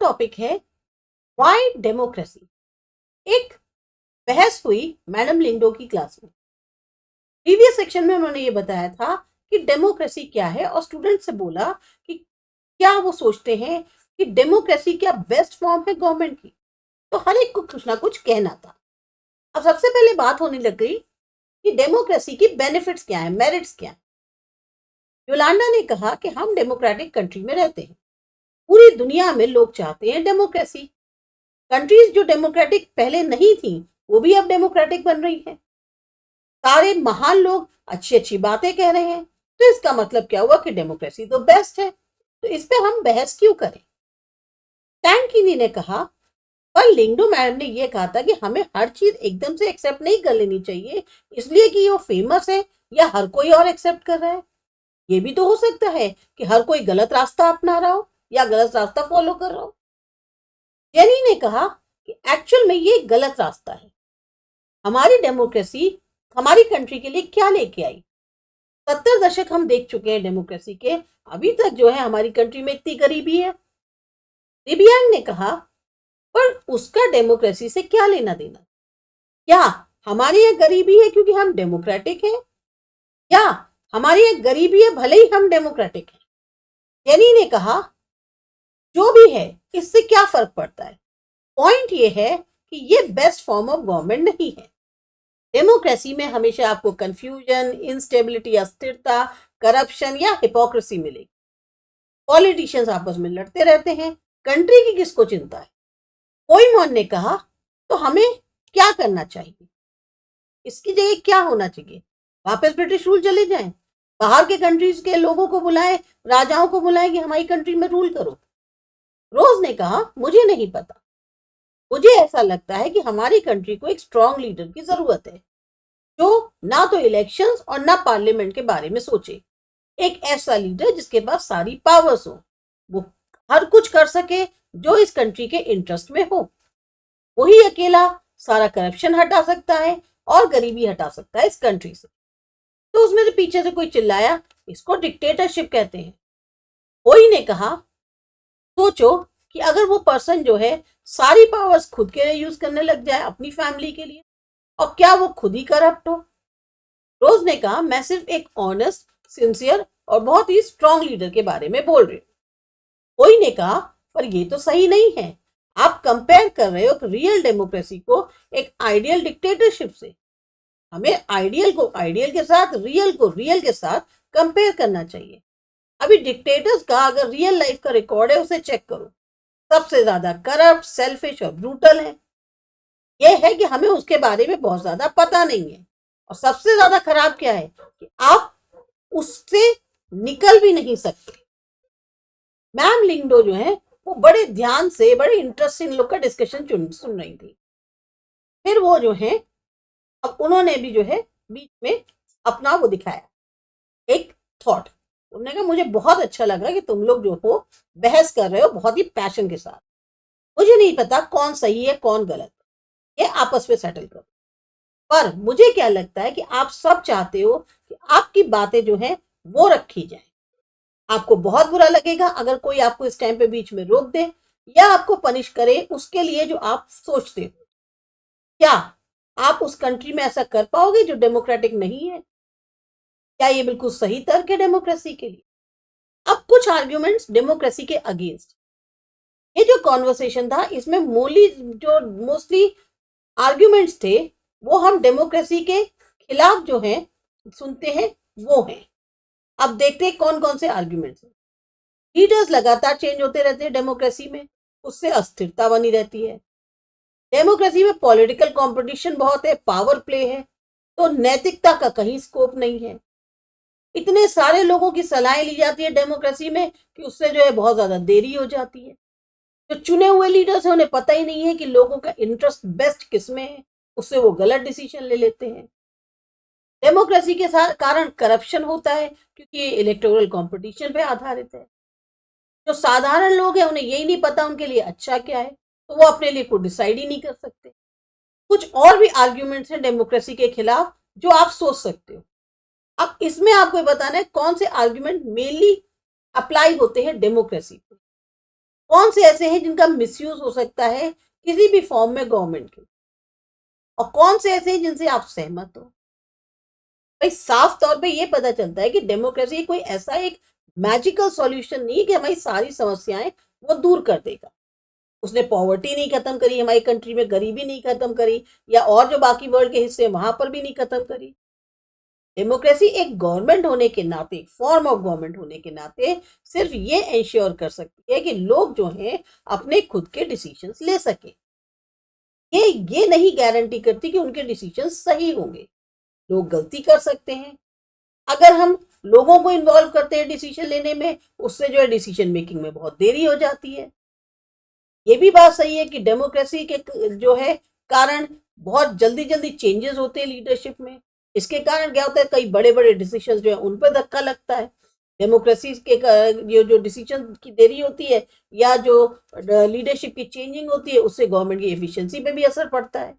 Topic है why democracy. एक बहस हुई मैडम लिंडो की क्लास में। प्रीवियस सेक्शन में उन्होंने ये बताया था कि डेमोक्रेसी क्या है और स्टूडेंट से बोला कि क्या वो सोचते हैं कि डेमोक्रेसी क्या बेस्ट फॉर्म है गवर्नमेंट की। तो हर एक को कुछ ना कुछ कहना था। अब सबसे पहले बात होने लग गई कि डेमोक्रेसी की बेनिफिट्स क्या है, मेरिट्स क्या है। योलांडा ने कहा कि हम डेमोक्रेटिक कंट्री में रहते हैं, पूरी दुनिया में लोग चाहते हैं डेमोक्रेसी। कंट्रीज जो डेमोक्रेटिक पहले नहीं थी वो भी अब डेमोक्रेटिक बन रही हैं। सारे महान लोग अच्छी अच्छी बातें कह रहे हैं, तो इसका मतलब क्या हुआ कि डेमोक्रेसी तो बेस्ट है। तो इस पे हम बहस क्यों करें। टैंकिनी ने कहा पर लिंगडो मैडम ने यह कहा था कि हमें हर चीज एकदम से एक्सेप्ट नहीं कर लेनी चाहिए इसलिए कि वो फेमस है या हर कोई और एक्सेप्ट कर रहा है। ये भी तो हो सकता है कि हर कोई गलत रास्ता अपना रहा हो या गलत रास्ता फॉलो कर रहा हो। जेनी ने कहा कि एक्चुअल में ये गलत रास्ता है। हमारी डेमोक्रेसी हमारी कंट्री के लिए क्या लेके आई। 70 दशक हम देख चुके हैं डेमोक्रेसी के, अभी तक जो है हमारी कंट्री में इतनी गरीबी है। रिबियांग ने कहा पर उसका डेमोक्रेसी से क्या लेना देना। क्या हमारे यहाँ गरीबी है क्योंकि हम डेमोक्रेटिक हैं, या हमारे यहाँ गरीबी है भले ही हम डेमोक्रेटिक हैं। जेनी ने कहा जो भी है इससे क्या फर्क पड़ता है, पॉइंट ये है कि ये बेस्ट फॉर्म ऑफ गवर्नमेंट नहीं है। डेमोक्रेसी में हमेशा आपको कंफ्यूजन, इंस्टेबिलिटी, अस्थिरता, करप्शन या हिपोक्रेसी मिलेगी। पॉलिटिशियंस आपस में लड़ते रहते हैं, कंट्री की किसको चिंता है। कोईमोन ने कहा तो हमें क्या करना चाहिए, इसकी जगह क्या होना चाहिए, वापस ब्रिटिश रूल चले जाएं, बाहर के कंट्रीज के लोगों को बुलाएं, राजाओं को बुलाएं कि हमारी कंट्री में रूल करो। रोज ने कहा मुझे नहीं पता, मुझे ऐसा लगता है कि हमारी कंट्री को एक स्ट्रॉन्ग लीडर की जरूरत है जो ना तो इलेक्शंस और ना पार्लियामेंट के बारे में सोचे। एक ऐसा लीडर जिसके पास सारी पावर्स हो, वो हर कुछ कर सके जो इस कंट्री के इंटरेस्ट में हो। वही अकेला सारा करप्शन हटा सकता है और गरीबी हटा सकता है इस कंट्री से। तो उसमें से पीछे से कोई चिल्लाया इसको डिक्टेटरशिप कहते हैं। कोई ने कहा सोचो कि अगर वो पर्सन जो है सारी पावर्स खुद के लिए यूज करने लग जाए अपनी फैमिली के लिए, और क्या वो खुद ही करप्ट हो। रोज ने कहा मैं सिर्फ एक ऑनेस्ट, सिंसियर और बहुत ही स्ट्रॉन्ग लीडर के बारे में बोल रही हूँ। कोई ने कहा पर ये तो सही नहीं है, आप कंपेयर कर रहे हो रियल डेमोक्रेसी को एक आइडियल डिक्टेटरशिप से। हमें आइडियल को आइडियल के साथ, रियल को रियल के साथ कंपेयर करना चाहिए। अभी डिक्टेटर्स का अगर रियल लाइफ का रिकॉर्ड है उसे चेक करो, सबसे ज्यादा करप्ट, सेल्फिश और ब्रूटल है। यह है कि हमें उसके बारे में बहुत ज्यादा पता नहीं है, और सबसे ज्यादा खराब क्या है कि आप उससे निकल भी नहीं सकते। मैम लिंगडो जो है वो बड़े ध्यान से, बड़े इंटरेस्ट से इन लोग का डिस्कशन सुन रही थी। फिर वो जो है अब उन्होंने भी जो है बीच में अपना वो दिखाया, एक थॉट। उन्होंने कहा मुझे बहुत अच्छा लगा कि तुम लोग जो हो बहस कर रहे हो बहुत ही पैशन के साथ। मुझे नहीं पता कौन सही है कौन गलत, ये आपस में सेटल करो। पर मुझे क्या लगता है कि आप सब चाहते हो कि आपकी बातें जो है वो रखी जाए। आपको बहुत बुरा लगेगा अगर कोई आपको इस टाइम पे बीच में रोक दे या आपको पनिश करे उसके लिए जो आप सोचते हो। क्या आप उस कंट्री में ऐसा कर पाओगे जो डेमोक्रेटिक नहीं है? क्या ये बिल्कुल सही तर्क है डेमोक्रेसी के लिए? अब कुछ आर्ग्यूमेंट्स डेमोक्रेसी के अगेंस्ट। ये जो कॉन्वर्सेशन था इसमें मोस्टली आर्ग्यूमेंट्स थे वो हम डेमोक्रेसी के खिलाफ जो हैं सुनते हैं वो हैं। अब देखते हैं कौन कौन से आर्ग्यूमेंट्स हैं। लीडर्स लगातार चेंज होते रहते हैं डेमोक्रेसी में, उससे अस्थिरता बनी रहती है। डेमोक्रेसी में पॉलिटिकल कंपटीशन बहुत है, पावर प्ले है, तो नैतिकता का कहीं स्कोप नहीं है। इतने सारे लोगों की सलाहें ली जाती है डेमोक्रेसी में कि उससे जो है बहुत ज्यादा देरी हो जाती है। जो चुने हुए लीडर्स हैं उन्हें पता ही नहीं है कि लोगों का इंटरेस्ट बेस्ट किसमें है, उससे वो गलत डिसीजन ले लेते हैं। डेमोक्रेसी के साथ कारण करप्शन होता है क्योंकि ये इलेक्टोरल कंपटीशन पे आधारित है। जो साधारण लोग हैं उन्हें यही नहीं पता उनके लिए अच्छा क्या है, तो वो अपने लिए कुछ डिसाइड ही नहीं कर सकते। कुछ और भी आर्ग्यूमेंट्स हैं डेमोक्रेसी के खिलाफ जो आप सोच सकते हो। अब इसमें आपको बताना है कौन से आर्ग्यूमेंट मेनली अप्लाई होते हैं डेमोक्रेसी पे। कौन से ऐसे हैं जिनका मिसयूज हो सकता है किसी भी फॉर्म में गवर्नमेंट के, और कौन से ऐसे हैं जिनसे आप सहमत हो। भाई साफ तौर पे ये पता चलता है कि डेमोक्रेसी कोई ऐसा एक मैजिकल सॉल्यूशन नहीं है कि हमारी सारी समस्याएं वो दूर कर देगा। उसने पॉवर्टी नहीं खत्म करी हमारी कंट्री में, गरीबी नहीं खत्म करी, या और जो बाकी वर्ल्ड के हिस्से वहां पर भी नहीं खत्म करी। डेमोक्रेसी एक गवर्नमेंट होने के नाते, एक फॉर्म ऑफ गवर्नमेंट होने के नाते सिर्फ ये इंश्योर कर सकती है कि लोग जो हैं अपने खुद के डिसीजंस ले सके। ये नहीं गारंटी करती कि उनके डिसीजंस सही होंगे। लोग गलती कर सकते हैं। अगर हम लोगों को इन्वॉल्व करते हैं डिसीजन लेने में, उससे जो है डिसीजन मेकिंग में बहुत देरी हो जाती है। ये भी बात सही है कि डेमोक्रेसी के जो है कारण बहुत जल्दी जल्दी चेंजेस होते हैं लीडरशिप में। इसके कारण क्या होता है, कई बड़े बड़े डिसीजन जो है उन पर धक्का लगता है। डेमोक्रेसी के ये जो डिसीजन की देरी होती है या जो लीडरशिप की चेंजिंग होती है, उससे गवर्नमेंट की एफिशिएंसी पे भी असर पड़ता है।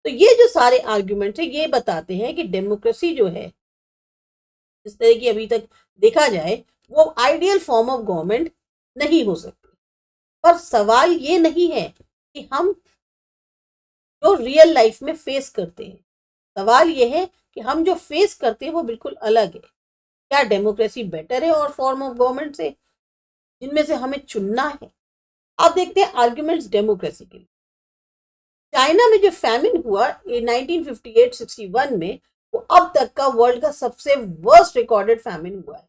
तो ये जो सारे आर्ग्यूमेंट है ये बताते हैं कि डेमोक्रेसी जो है, जिस तरह की अभी तक देखा जाए, वो आइडियल फॉर्म ऑफ गवर्नमेंट नहीं हो सकती। पर सवाल ये नहीं है कि हम जो रियल लाइफ में फेस करते हैं, सवाल ये है कि हम जो फेस करते हैं वो बिल्कुल अलग है। क्या डेमोक्रेसी बेटर है और फॉर्म ऑफ गवर्नमेंट से, जिनमें से हमें चुनना है? आप देखते हैं आर्ग्यूमेंट्स डेमोक्रेसी के लिए। चाइना में जो फैमिन हुआ 1958-61 में, वो अब तक का वर्ल्ड का सबसे वर्स्ट रिकॉर्डेड फैमिन हुआ है।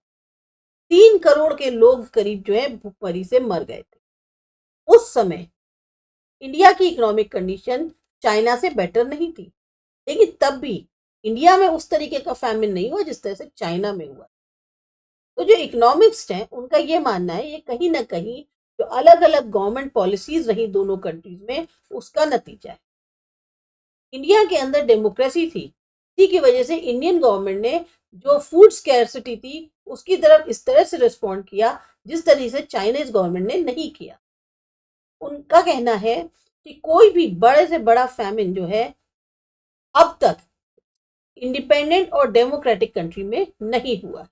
3 करोड़ के लोग करीब जो है भूखमरी से मर गए थे। उस समय इंडिया की इकोनॉमिक कंडीशन चाइना से बेटर नहीं थी, लेकिन तब भी इंडिया में उस तरीके का फैमिन नहीं हुआ जिस तरह से चाइना में हुआ। तो जो इकोनॉमिक्स हैं उनका ये मानना है ये कहीं ना कहीं जो अलग अलग गवर्नमेंट पॉलिसीज रही दोनों कंट्रीज में, उसका नतीजा है। इंडिया के अंदर डेमोक्रेसी थी, इसी की वजह से इंडियन गवर्नमेंट ने जो फूड स्कैर्सिटी थी उसकी तरफ इस तरह से रिस्पॉन्ड किया जिस तरह से चाइनीज गवर्नमेंट ने नहीं किया। उनका कहना है कि कोई भी बड़े से बड़ा फैमिन जो है अब तक इंडिपेंडेंट और डेमोक्रेटिक कंट्री में नहीं हुआ।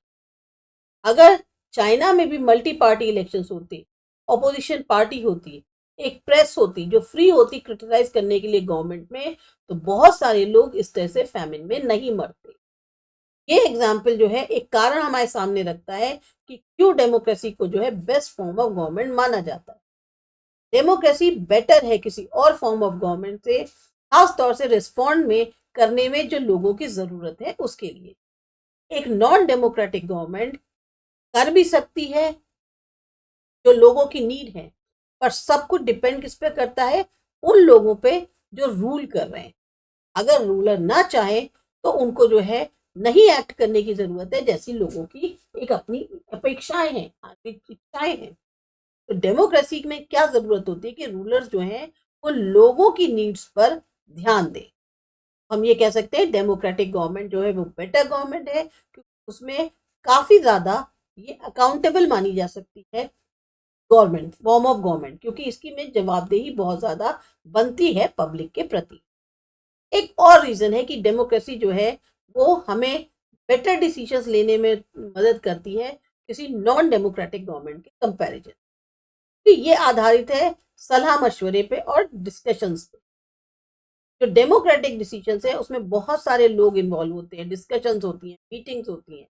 अगर चाइना में भी मल्टी पार्टी इलेक्शंस होते, ऑपोजिशन पार्टी होती, एक प्रेस होती जो फ्री होती क्रिटिसाइज करने के लिए गवर्नमेंट में, तो बहुत सारे लोग इस तरह से फैमिन में नहीं मरते। ये एग्जाम्पल जो है एक कारण हमारे सामने रखता है कि क्यों डेमोक्रेसी को जो है बेस्ट फॉर्म ऑफ गवर्नमेंट माना जाता है। डेमोक्रेसी बेटर है किसी और फॉर्म ऑफ गवर्नमेंट से, खास तौर से रिस्पॉन्ड में करने में जो लोगों की जरूरत है उसके लिए। एक नॉन डेमोक्रेटिक गवर्नमेंट कर भी सकती है जो लोगों की नीड है, पर सब कुछ डिपेंड किस पे करता है, उन लोगों पे जो रूल कर रहे हैं। अगर रूलर ना चाहे तो उनको जो है नहीं एक्ट करने की जरूरत है, जैसी लोगों की एक अपनी अपेक्षाएं हैं, इच्छाएं हैं। तो डेमोक्रेसी में क्या जरूरत होती है कि रूलर्स जो हैं वो लोगों की नीड्स पर ध्यान दें। हम ये कह सकते हैं डेमोक्रेटिक गवर्नमेंट जो है वो बेटर गवर्नमेंट है, क्योंकि उसमें काफी ज्यादा ये अकाउंटेबल मानी जा सकती है गवर्नमेंट, फॉर्म ऑफ गवर्नमेंट, क्योंकि इसकी में जवाबदेही बहुत ज्यादा बनती है पब्लिक के प्रति। एक और रीजन है कि डेमोक्रेसी जो है वो हमें बेटर डिसीजंस लेने में मदद करती है किसी नॉन डेमोक्रेटिक गवर्नमेंट के कंपैरिजन। तो ये आधारित है सलाह मशवरे पे और डिस्कशंस पे। जो डेमोक्रेटिक डिसीजंस है उसमें बहुत सारे लोग इन्वॉल्व होते हैं, डिस्कशंस होती हैं, मीटिंग्स होती हैं।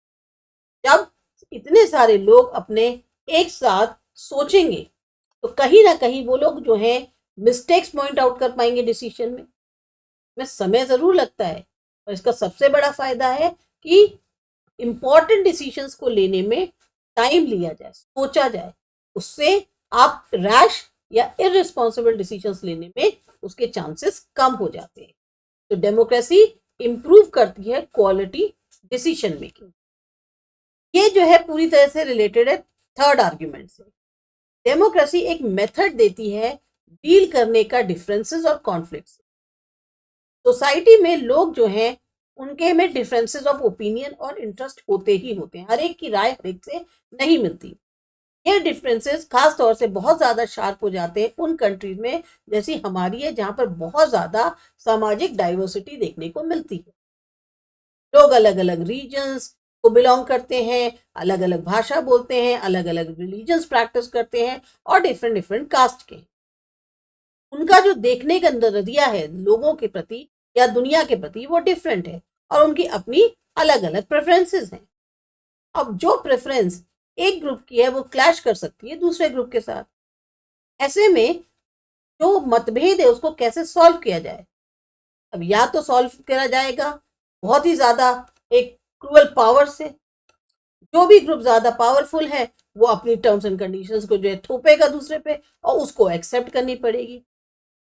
जब इतने सारे लोग अपने एक साथ सोचेंगे तो कहीं ना कहीं वो लोग जो है मिस्टेक्स पॉइंट आउट कर पाएंगे डिसीजन में समय जरूर लगता है, पर इसका सबसे बड़ा फायदा है कि इंपॉर्टेंट डिसीजंस को लेने में टाइम लिया जाए, सोचा जाए। उससे आप रैश या इररिस्पॉन्सिबल डिसीजंस लेने में उसके चांसेस कम हो जाते हैं। तो डेमोक्रेसी इंप्रूव करती है क्वालिटी डिसीजन मेकिंग। ये जो है पूरी तरह से रिलेटेड है थर्ड आर्ग्यूमेंट से। डेमोक्रेसी एक मेथड देती है डील करने का डिफरेंसेस और कॉन्फ्लिक्ट्स। सोसाइटी में लोग जो हैं उनके में डिफरेंसेस ऑफ ओपिनियन और इंटरेस्ट होते ही होते हैं, हर एक की राय हर एक से नहीं मिलती। ये डिफरेंसेस खास तौर से बहुत ज्यादा शार्प हो जाते हैं उन कंट्रीज में जैसी हमारी है, जहां पर बहुत ज्यादा सामाजिक डाइवर्सिटी देखने को मिलती है। लोग अलग अलग रीजन्स, को बिलोंग करते हैं, अलग अलग भाषा बोलते हैं, अलग अलग रिलीजन्स प्रैक्टिस करते हैं और डिफरेंट डिफरेंट कास्ट के। उनका जो देखने का नजरिया है लोगों के प्रति या दुनिया के प्रति वो डिफरेंट है और उनकी अपनी अलग अलग प्रेफरेंसेस हैं। अब जो प्रेफरेंस एक ग्रुप की है वो क्लैश कर सकती है दूसरे ग्रुप के साथ। ऐसे में जो मतभेद है उसको कैसे सॉल्व किया जाए? अब या तो सॉल्व किया जाएगा बहुत ही ज्यादा एक क्रूअल पावर से। जो भी ग्रुप ज्यादा पावरफुल है वो अपनी टर्म्स एंड कंडीशंस को जो है थोपेगा दूसरे पे और उसको एक्सेप्ट करनी पड़ेगी।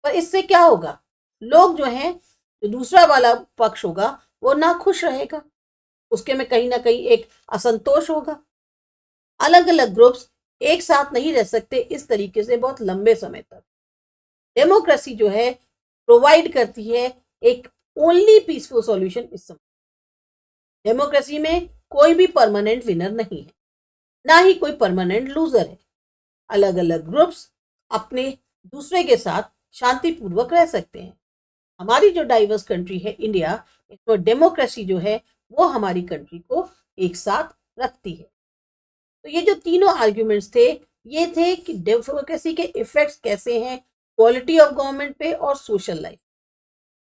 पर इससे क्या होगा? लोग जो हैं, जो दूसरा वाला पक्ष होगा वो ना खुश रहेगा, उसके में कहीं ना कहीं एक असंतोष होगा। अलग अलग ग्रुप्स एक साथ नहीं रह सकते इस तरीके से बहुत लंबे समय तक। डेमोक्रेसी जो है प्रोवाइड करती है एक ओनली पीसफुल सॉल्यूशन इस समय। डेमोक्रेसी में कोई भी परमानेंट विनर नहीं है, ना ही कोई परमानेंट लूजर है। अलग अलग ग्रुप्स अपने दूसरे के साथ शांतिपूर्वक रह सकते हैं। हमारी जो डाइवर्स कंट्री है इंडिया, इसमें डेमोक्रेसी जो है वो हमारी कंट्री को एक साथ रखती है। तो ये जो तीनों आर्ग्यूमेंट्स थे ये थे कि डेमोक्रेसी के इफेक्ट्स कैसे हैं क्वालिटी ऑफ गवर्नमेंट पे और सोशल लाइफ।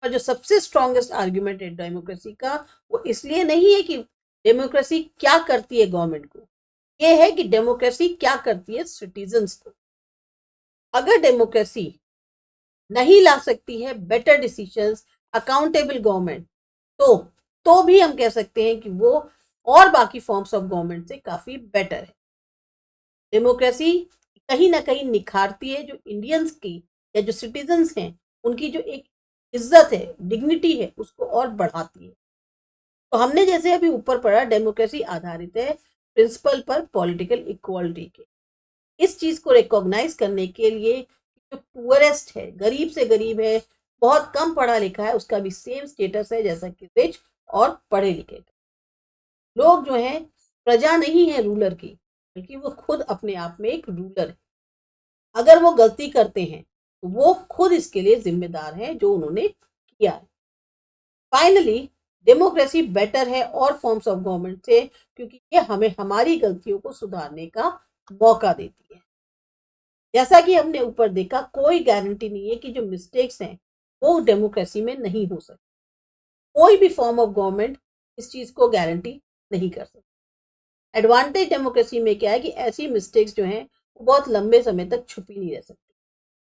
और जो सबसे स्ट्रॉन्गेस्ट आर्ग्यूमेंट है डेमोक्रेसी का वो इसलिए नहीं है कि डेमोक्रेसी क्या करती है गवर्नमेंट को, ये है कि डेमोक्रेसी क्या करती है सिटीजन्स को। अगर डेमोक्रेसी नहीं ला सकती है बेटर डिसीजंस, अकाउंटेबल गवर्नमेंट, तो भी हम कह सकते हैं कि वो और बाकी फॉर्म्स ऑफ गवर्नमेंट से काफी बेटर है। डेमोक्रेसी कहीं ना कहीं निखारती है जो इंडियंस की या जो सिटीजन्स हैं उनकी जो एक इज्जत है, डिग्निटी है, उसको और बढ़ाती है। तो हमने जैसे अभी ऊपर पढ़ा डेमोक्रेसी आधारित है प्रिंसिपल पर पॉलिटिकल इक्वालिटी के। इस चीज को रिकॉग्नाइज करने के लिए जो पुअरेस्ट है, गरीब से गरीब है, बहुत कम पढ़ा लिखा है, उसका भी सेम स्टेटस है जैसा कि रिच और पढ़े लिखे लोग जो हैं प्रजा नहीं है रूलर की, बल्कि वो खुद अपने आप में एक रूलर है। अगर वो गलती करते हैं तो वो खुद इसके लिए जिम्मेदार हैं जो उन्होंने किया है। फाइनली डेमोक्रेसी बेटर है और फॉर्म्स ऑफ गवर्नमेंट से क्योंकि ये हमें हमारी गलतियों को सुधारने का मौका देती है। जैसा कि हमने ऊपर देखा कोई गारंटी नहीं है कि जो मिस्टेक्स हैं वो डेमोक्रेसी में नहीं हो सकती। कोई भी फॉर्म ऑफ गवर्नमेंट इस चीज को गारंटी नहीं कर सकती। एडवांटेज डेमोक्रेसी में क्या है कि ऐसी मिस्टेक्स जो हैं वो बहुत लंबे समय तक छुपी नहीं रह सकती।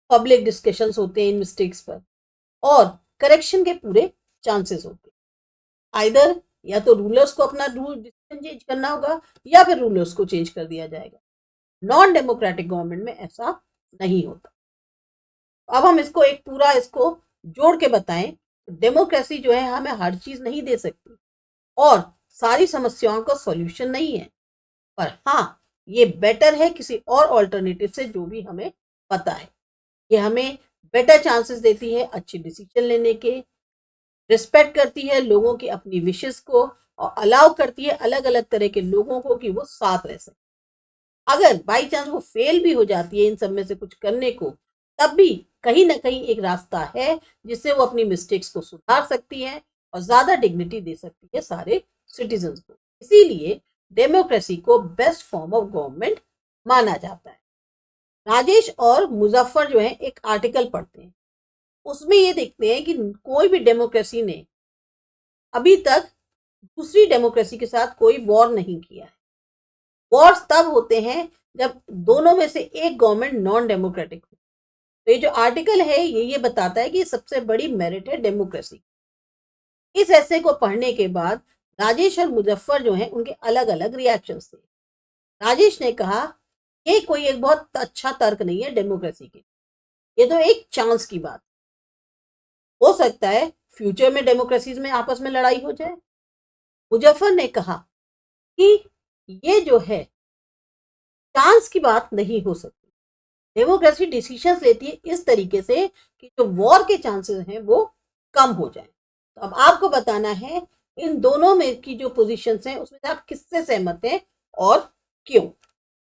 पब्लिक डिस्कशंस होते हैं इन मिस्टेक्स पर और करेक्शन के पूरे चांसेस होते हैं। आइदर या तो रूलर्स को अपना रूल चेंज करना होगा या फिर रूलर्स को चेंज कर दिया जाएगा। नॉन डेमोक्रेटिक गवर्नमेंट में ऐसा नहीं होता। अब हम इसको एक पूरा इसको जोड़ के बताएं, डेमोक्रेसी जो है हमें हर चीज नहीं दे सकती और सारी समस्याओं का सॉल्यूशन नहीं है, पर हाँ ये बेटर है किसी और ऑल्टरनेटिव से जो भी हमें पता है। ये हमें बेटर चांसेस देती है अच्छे डिसीजन लेने के, रिस्पेक्ट करती है लोगों की अपनी विशेस को और अलाउ करती है अलग अलग तरह के लोगों को कि वो साथ रह सके। अगर बाई चांस वो फेल भी हो जाती है इन सब में से कुछ करने को, तब भी कहीं ना कहीं एक रास्ता है जिससे वो अपनी मिस्टेक्स को सुधार सकती है और ज्यादा डिग्निटी दे सकती है सारे सिटीजन्स को। इसीलिए डेमोक्रेसी को बेस्ट फॉर्म ऑफ गवर्नमेंट माना जाता है। राजेश और मुजफ्फर जो है एक आर्टिकल पढ़ते हैं, उसमें ये देखते हैं कि कोई भी डेमोक्रेसी ने अभी तक दूसरी डेमोक्रेसी के साथ कोई वॉर नहीं किया है। वॉर्स तब होते हैं जब दोनों में से एक गवर्नमेंट नॉन डेमोक्रेटिक हो। तो ये जो आर्टिकल है ये बताता है कि सबसे बड़ी मेरिट है डेमोक्रेसी। इस ऐसे को पढ़ने के बाद राजेश और मुजफ्फर जो हैं उनके अलग अलग रिएक्शंस थे। राजेश ने कहा ये कोई एक बहुत अच्छा तर्क नहीं है डेमोक्रेसी के, ये तो एक चांस की बात हो सकता है फ्यूचर में डेमोक्रेसीज में आपस में लड़ाई हो जाए। मुजफ्फर ने कहा कि ये जो है चांस की बात नहीं हो सकती। डेमोक्रेसी डिसीजंस लेती है इस तरीके से कि जो वॉर के चांसेस हैं वो कम हो जाए। तो अब आपको बताना है इन दोनों में की जो पोजीशंस हैं उसमें से आप किससे सहमत हैं और क्यों।